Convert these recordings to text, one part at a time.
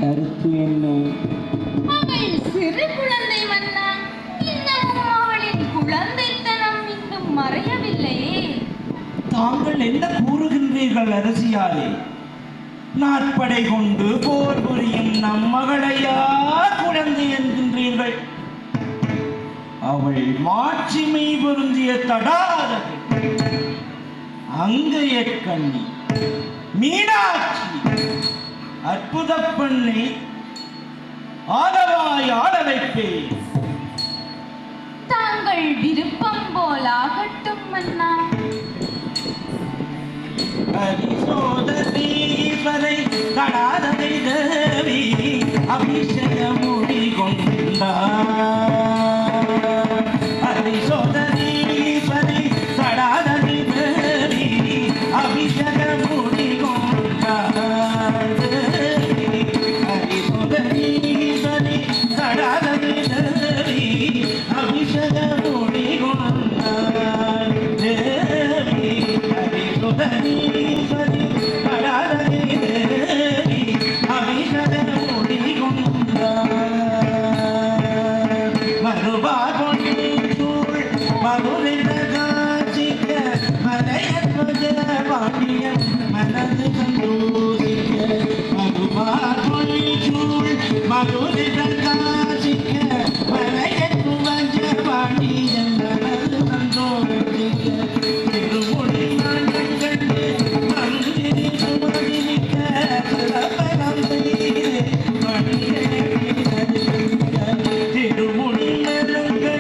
கருத்து என்ன? அவள் சிறு குழந்தை மன்னா, இன்னமும் அவளின் குழந்தைத்தனம் இன்னும் மறையவில்லையே. தாங்கள் என்ன கூறுகின்றீர்கள் அரசியாரே? நாற்படை கொண்டு போர் புரியும் நம் மகளையா குழந்தை என்கின்றீர்கள்? அவள் மாட்சிமை பொருந்திய தடாதகை, அங்கைய கண்ணி, மீனாட்சி, அற்புத பெண்ணை ஆளவாய் ஆள வைப்பேன். தாங்கள் விருப்பம் போலாகட்டும் மன்னா. பரிசோதனை தடாததை தேவி அபிஷேக முடி கொண்டார். பரிசோதனை தடாததை தேவி அபிஷேக முடி கொண்டார். பரிசோதனை தடாததை தேவி அபிஷேக முடி கொண்டார். தேவி பரிசோதனை மனது சந்தோஷிக்க மதுரை காசிக்க மலையத்து வஞ்ச பாண்டியன் மனது சந்தோஷிக்க திருமொழி கண்டு மந்திரி சுமதிக்க சிறப்பனம் செய்து திருமொழி கண்டு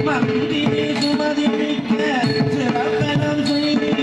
மந்திரி சுமதிக்க சிறப்பனம் செய்து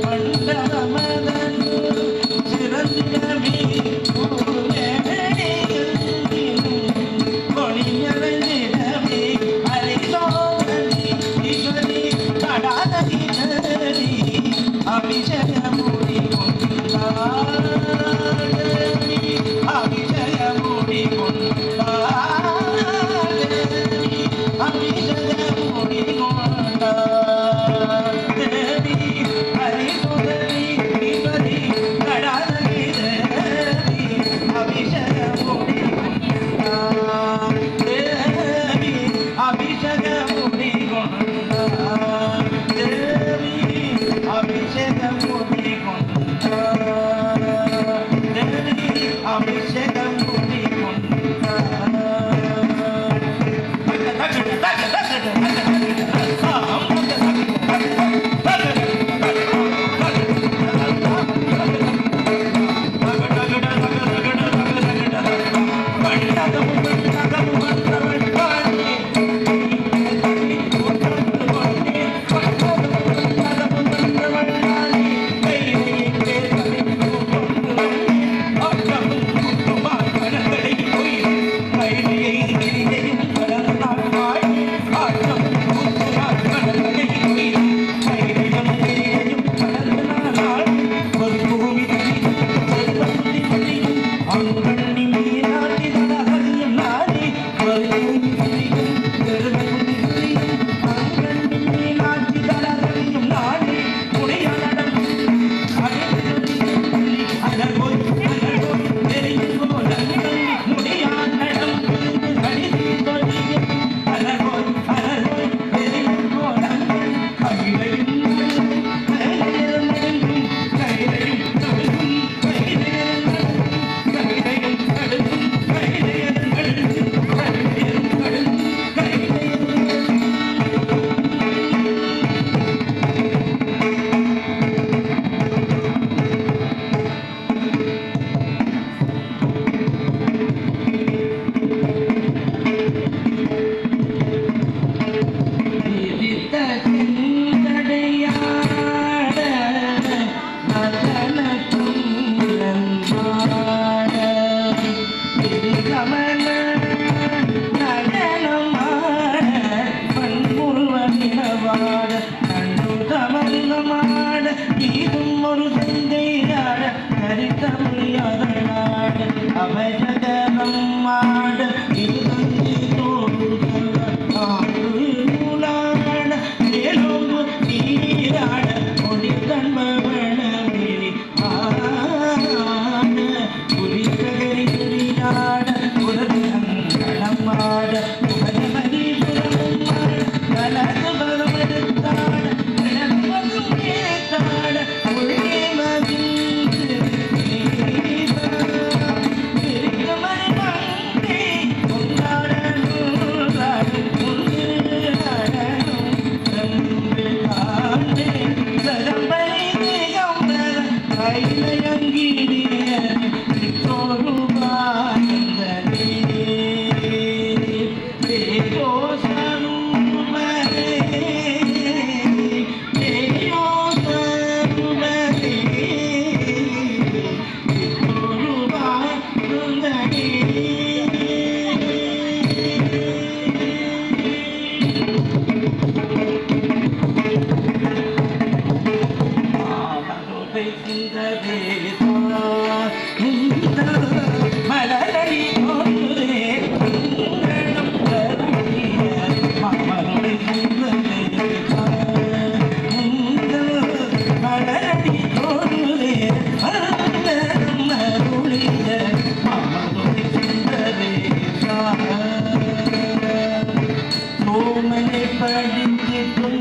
மண்டல மதன முடியாத அவஜகரம் மாட இது தந்தி தோடுகளாட மேலோங்கு நீராட ஒளி கண்பவனமிழி ஆட குறித்தகரி குறியாட உலகங்களமாட உபஜமதி புறமாட கலந்து பருவெடுத்தாட கிடப்பதும் ஏத்தாட ஒளியே மகிழ்ந்து படித்திட்டும்